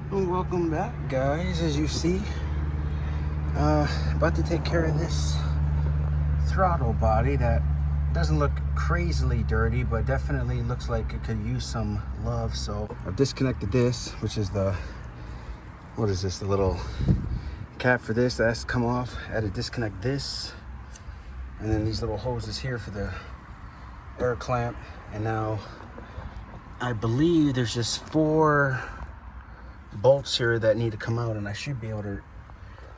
Well, welcome back, guys. As you see, about to take care of this throttle body that doesn't look crazily dirty, but definitely looks like it could use some love. So I've disconnected this, which is the, what is this, the little cap for this that has to come off. I had to disconnect this, and then these little hoses here for the air clamp. And now I believe there's just 4 bolts here that need to come out, and I should be able to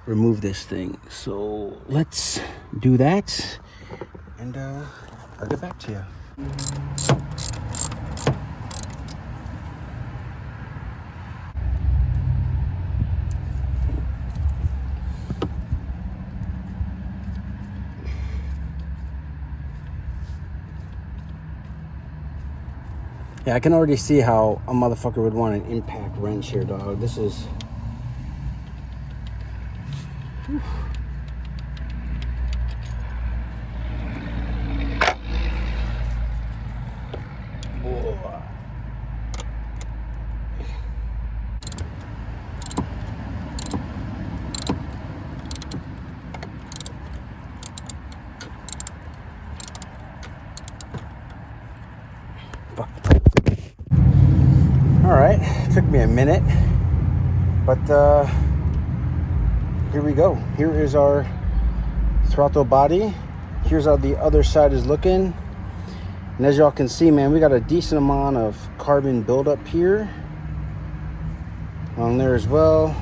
remove this thing. So let's do that, and I'll get back to you. Yeah, I can already see how a motherfucker would want an impact wrench here, dog. This is... Whew. All right, took me a minute, but here we go. Here is our throttle body. Here's how the other side is looking. And as y'all can see, man, we got a decent amount of carbon buildup here. On there as well.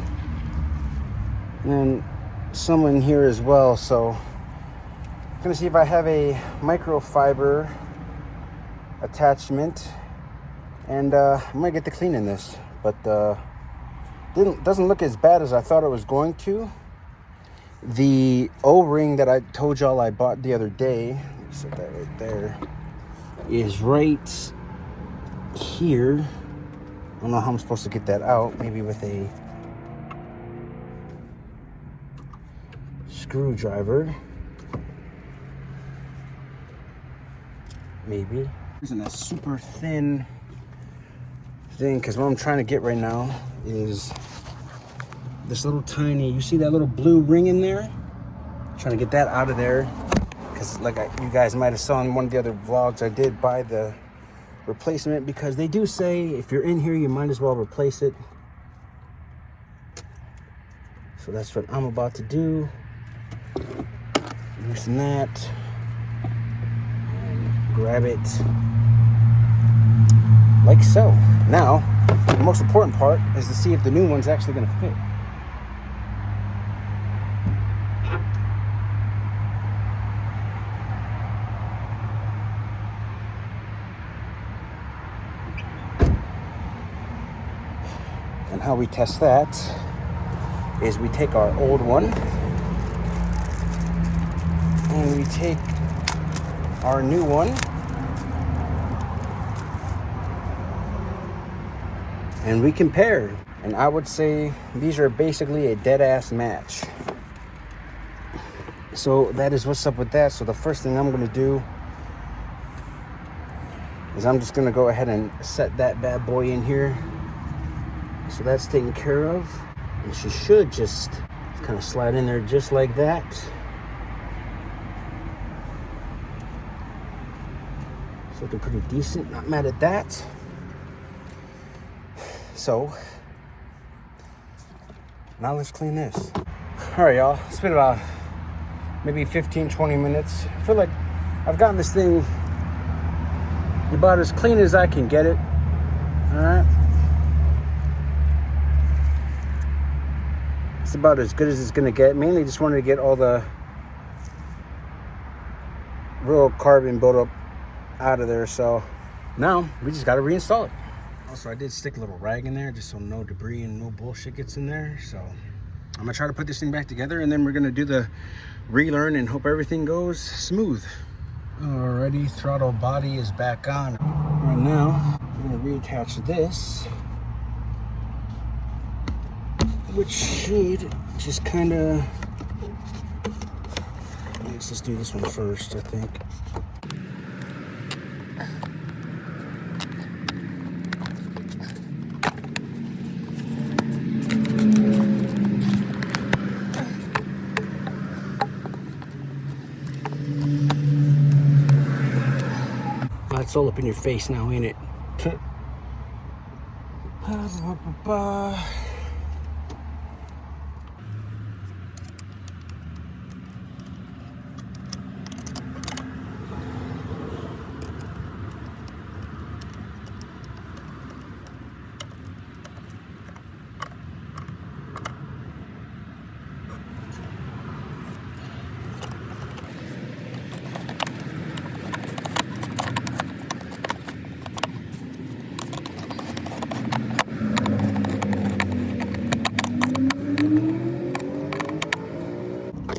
And then some in here as well. So I'm gonna see if I have a microfiber attachment. And I'm gonna get to cleaning this, but doesn't look as bad as I thought it was going to. The O-ring that I told y'all I bought the other day, set that right there, is right here. I don't know how I'm supposed to get that out. Maybe with a screwdriver. Maybe. Isn't a super thin thing, because what I'm trying to get right now is this little tiny, you see that little blue ring in there? I'm trying to get that out of there, because like you guys might have saw in one of the other vlogs, I did buy the replacement, because they do say if you're in here you might as well replace it. So that's what I'm about to do. Loosen that and grab it like so. Now, the most important part is to see if the new one's actually going to fit. And how we test that is we take our old one and we take our new one, and we compare. And I would say these are basically a dead-ass match. So that is what's up with that. So the first thing I'm going to do is I'm just going to go ahead and set that bad boy in here. So that's taken care of. And she should just kind of slide in there just like that. It's looking pretty decent. Not mad at that. So now let's clean this. All right, y'all, it's been about maybe 15-20 minutes. I feel like I've gotten this thing about as clean as I can get it. All right, it's about as good as it's gonna get. Mainly just wanted to get all the real carbon buildup out of there. So now we just got to reinstall it. Also, I did stick a little rag in there just so no debris and no bullshit gets in there. So I'm gonna try to put this thing back together, and then we're gonna do the relearn and hope everything goes smooth. Alrighty, throttle body is back on. Right now, I'm gonna reattach this, which should just kind of, let's just do this one first, I think. all up in your face now, ain't it?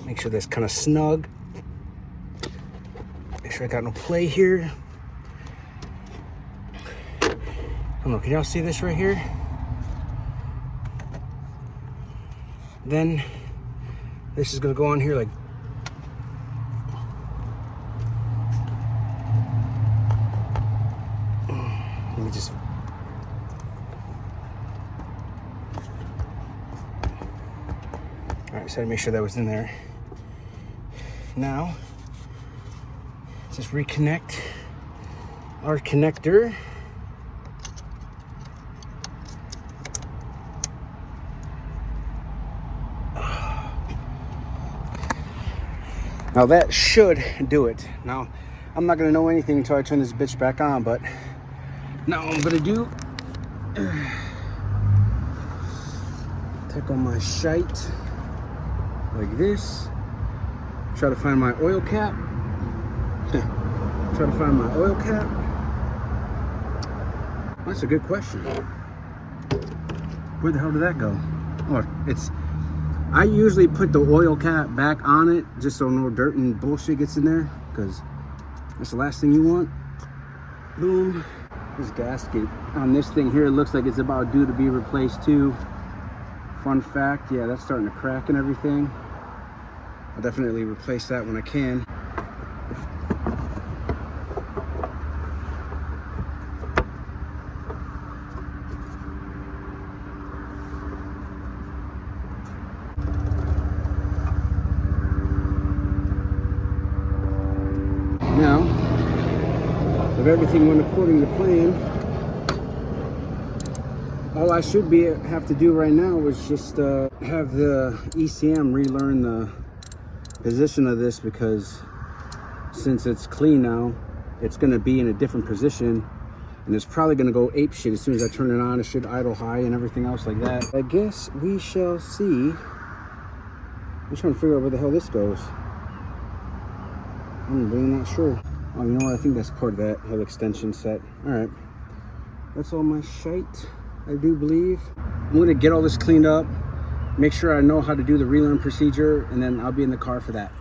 Make sure that's kind of snug. Make sure I got no play here. I don't know, can y'all see this right here? Then this is gonna go on here like let me just all right, so I make sure that was in there. Now, just reconnect our connector. Now that should do it. Now, I'm not gonna know anything until I turn this bitch back on, but now what I'm gonna do, take on my shite like this. Try to find my oil cap. Try to find my oil cap. That's a good question. Where the hell did that go? Oh, I usually put the oil cap back on it just so no dirt and bullshit gets in there, because that's the last thing you want. Boom. This gasket on this thing here looks like it's about due to be replaced too. Fun fact, yeah, that's starting to crack and everything. I'll definitely replace that when I can. Now, if everything went according to plan, all I should have to do right now is just have the ECM relearn the position of this, because since it's clean now, it's going to be in a different position, and it's probably going to go ape shit as soon as I turn it on. It should idle high and everything else like that. I guess we shall see. I'm trying to figure out where the hell this goes. I'm really not sure. Oh, you know what? I think that's part of that whole extension set. All right, that's all my shite, I do believe. I'm going to get all this cleaned up, make sure I know how to do the relearn procedure, and then I'll be in the car for that.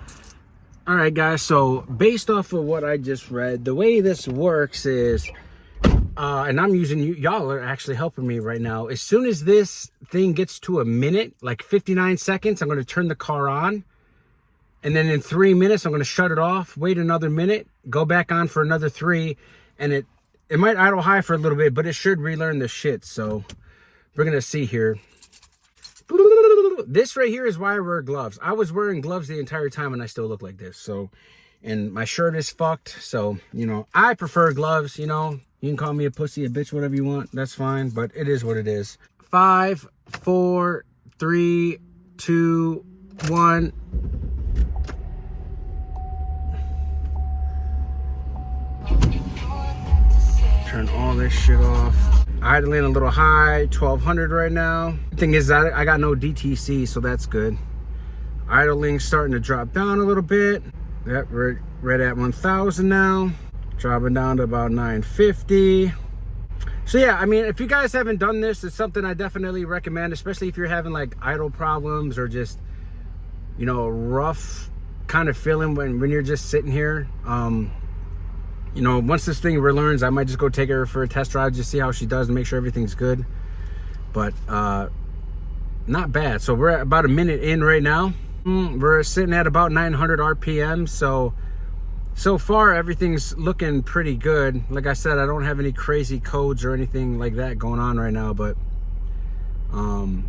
All right, guys, so based off of what I just read, the way this works is, and I'm using you, y'all are actually helping me right now. As soon as this thing gets to a minute, like 59 seconds, I'm going to turn the car on. And then in 3 minutes, I'm going to shut it off, wait another minute, go back on for another 3. And it might idle high for a little bit, but it should relearn the shit. So we're going to see here. This right here is why I wear gloves. I was wearing gloves the entire time and I still look like this. So, and my shirt is fucked. So, you know, I prefer gloves, you know. You can call me a pussy, a bitch, whatever you want. That's fine, but it is what it is. 5, 4, 3, 2, 1. Turn all this shit off. Idling a little high, 1200 right now. The thing is, I got no DTC, so that's good. Idling starting to drop down a little bit. Yep, we're right at 1000 now. Dropping down to about 950. So yeah, I mean, if you guys haven't done this, it's something I definitely recommend, especially if you're having like idle problems or just, you know, a rough kind of feeling when you're just sitting here. You know, once this thing relearns, I might just go take her for a test drive, just see how she does and make sure everything's good. But not bad. So we're at about a minute in right now. We're sitting at about 900 RPM. So far, everything's looking pretty good. Like I said, I don't have any crazy codes or anything like that going on right now. But I'm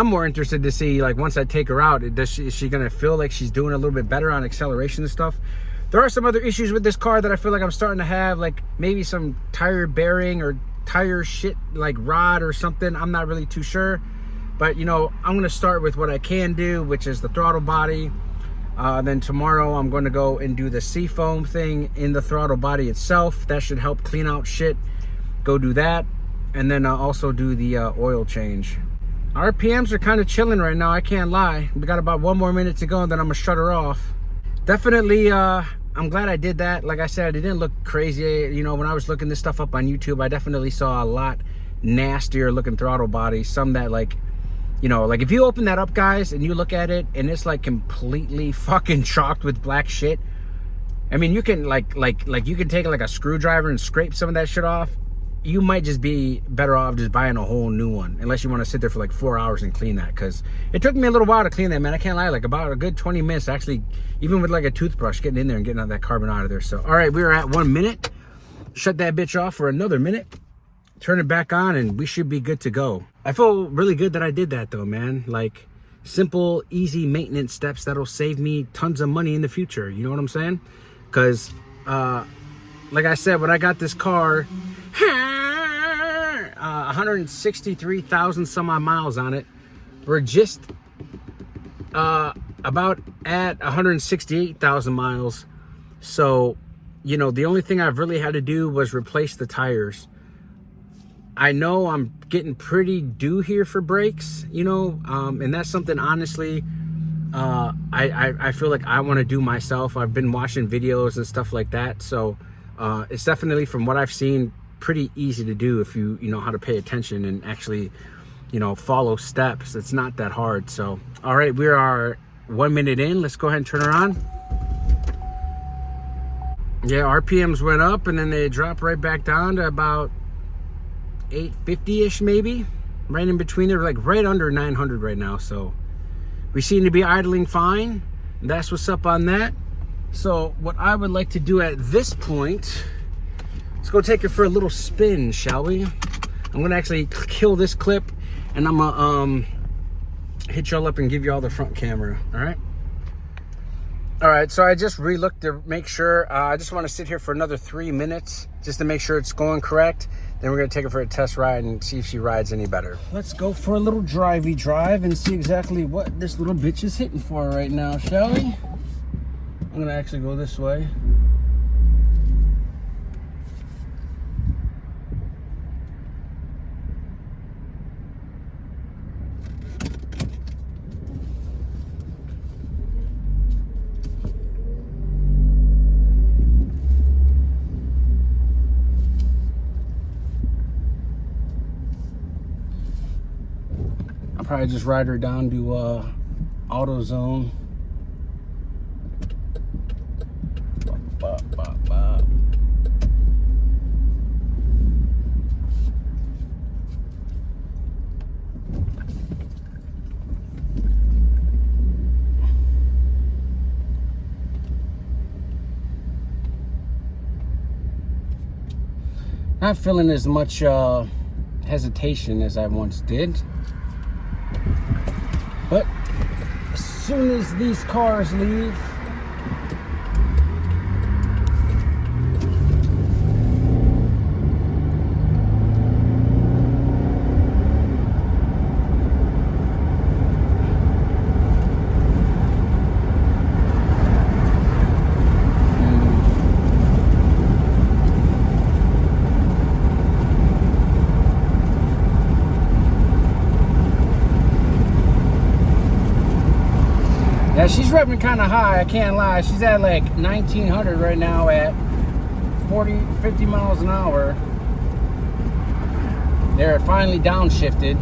more interested to see, like, once I take her out, is she going to feel like she's doing a little bit better on acceleration and stuff? There are some other issues with this car that I feel like I'm starting to have, like maybe some tire bearing or tire shit, like rod or something. I'm not really too sure. But, you know, I'm going to start with what I can do, which is the throttle body. Then tomorrow I'm going to go and do the seafoam thing in the throttle body itself. That should help clean out shit. Go do that. And then I'll also do the oil change. RPMs are kind of chilling right now, I can't lie. We got about 1 more minute to go and then I'm going to shut her off. Definitely, I'm glad I did that. Like I said, it didn't look crazy. You know, when I was looking this stuff up on YouTube, I definitely saw a lot nastier looking throttle bodies. Some that, like, you know, like if you open that up, guys, and you look at it and it's like completely fucking chalked with black shit. I mean, you can like you can take like a screwdriver and scrape some of that shit off. You might just be better off just buying a whole new one, unless you want to sit there for like 4 hours and clean that. Because it took me a little while to clean that, man. I can't lie, like about a good 20 minutes actually, even with like a toothbrush, getting in there and getting all that carbon out of there. So all right, we are at 1 minute. Shut that bitch off for another minute, turn it back on, and we should be good to go. I feel really good that I did that though, man. Like simple, easy maintenance steps that'll save me tons of money in the future. You know what I'm saying? Because like I said, when I got this car, 163,000 some odd miles on it. We're just about at 168,000 miles. So, you know, the only thing I've really had to do was replace the tires. I know I'm getting pretty due here for brakes, you know, and that's something, honestly, I feel like I want to do myself. I've been watching videos and stuff like that. So it's definitely, from what I've seen, pretty easy to do if you know how to pay attention and actually, you know, follow steps. It's not that hard. So all right, we are 1 minute in. Let's go ahead and turn her on. Yeah, RPMs went up and then they dropped right back down to about 850-ish, maybe right in between. They're like right under 900 right now. So we seem to be idling fine. That's what's up on that. So what I would like to do at this point, let's go take it for a little spin, shall we? I'm gonna actually kill this clip and I'm gonna hit y'all up and give y'all the front camera. All right, so I just re-looked to make sure. I just want to sit here for another 3 minutes just to make sure it's going correct. Then we're gonna take her for a test ride and see if she rides any better. Let's go for a little drivey drive and see exactly what this little bitch is hitting for right now, shall we? I'm gonna actually go this way. I'll probably just ride her down to AutoZone. Not feeling as much hesitation as I once did. But as soon as these cars leave, yeah, she's revving kind of high, I can't lie. She's at like 1900 right now at 50 miles an hour. They're finally downshifted.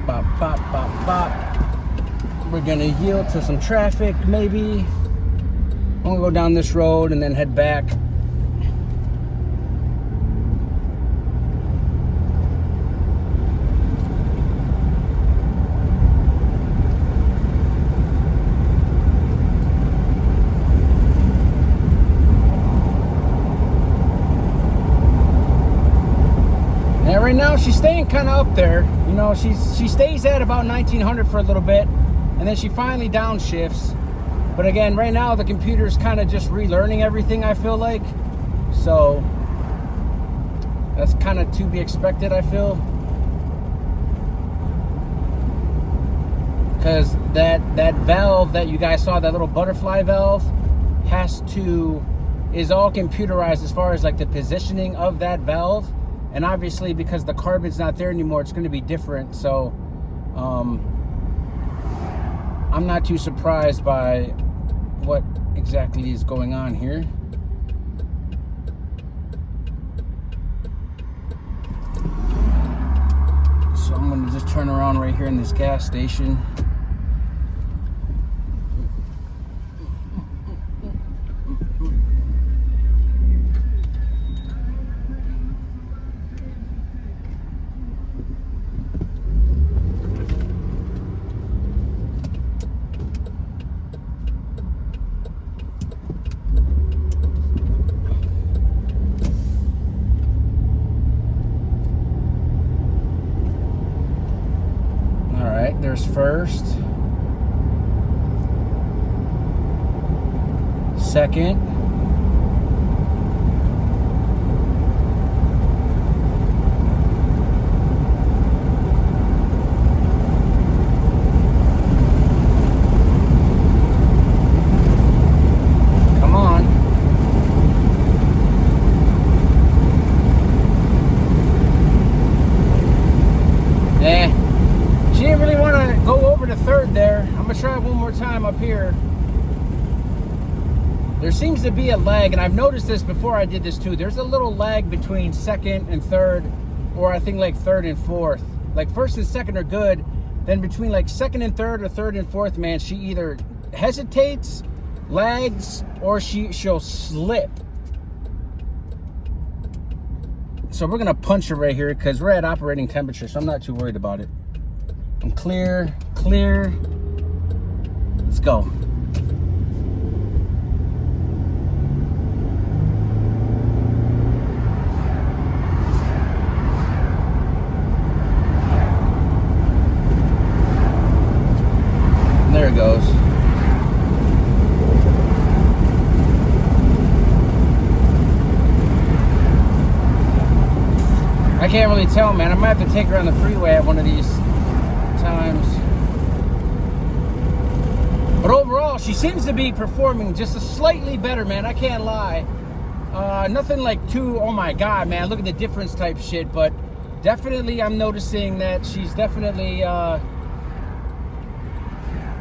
Bop, bop, bop, bop. We're gonna yield to some traffic, maybe. I'm gonna go down this road and then head back. right now she's staying kind of up there. You know, she stays at about 1900 for a little bit, and then she finally downshifts. But again, right now the computer's kind of just relearning everything, I feel like. So that's kind of to be expected, I feel. Because that valve that you guys saw, that little butterfly valve, is all computerized as far as like the positioning of that valve. And obviously because the carbon's not there anymore, it's going to be different. So I'm not too surprised by what exactly is going on here. So I'm going to just turn around right here in this gas station. There's first, second, come on. Yeah. She didn't really want to go over to third there. I'm going to try one more time up here. There seems to be a lag, and I've noticed this before I did this too. There's a little lag between second and third, or I think like third and fourth. Like first and second are good. Then between like second and third or third and fourth, man, she either hesitates, lags, or she'll slip. So we're going to punch her right here because we're at operating temperature, so I'm not too worried about it. I'm clear. Let's go. There it goes. I can't really tell, man. I might have to take her on the freeway at one of these times. But overall, she seems to be performing just a slightly better, man. I can't lie. Nothing like too, oh my God, man, look at the difference type shit. But definitely I'm noticing that she's definitely a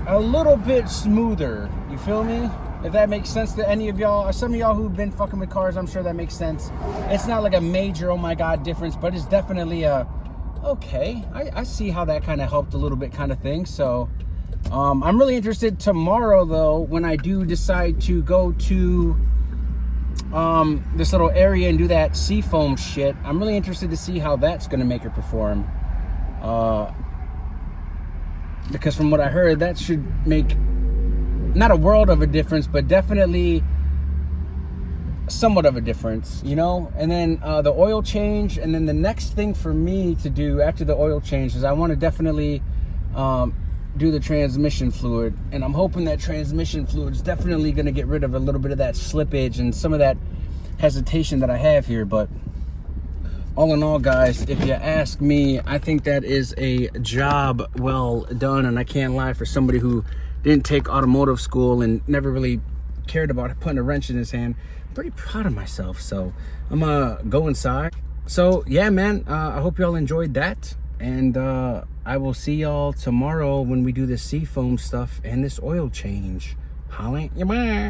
little bit smoother. You feel me? If that makes sense to any of y'all, or some of y'all who've been fucking with cars, I'm sure that makes sense. It's not like a major, oh my God, difference, but it's definitely a, okay, I see how that kind of helped a little bit kind of thing. So I'm really interested tomorrow though, when I do decide to go to this little area and do that seafoam shit. I'm really interested to see how that's going to make her perform. Because from what I heard, that should make not a world of a difference, but definitely somewhat of a difference, you know. And then the oil change, and then the next thing for me to do after the oil change is I want to definitely do the transmission fluid, and I'm hoping that transmission fluid is definitely going to get rid of a little bit of that slippage and some of that hesitation that I have here. But all in all, guys, if you ask me, I think that is a job well done. And I can't lie, for somebody who didn't take automotive school and never really cared about putting a wrench in his hand, I'm pretty proud of myself. So I'm gonna go inside. So yeah, man, I hope y'all enjoyed that, and I will see y'all tomorrow when we do the seafoam stuff and this oil change. Holla at your man.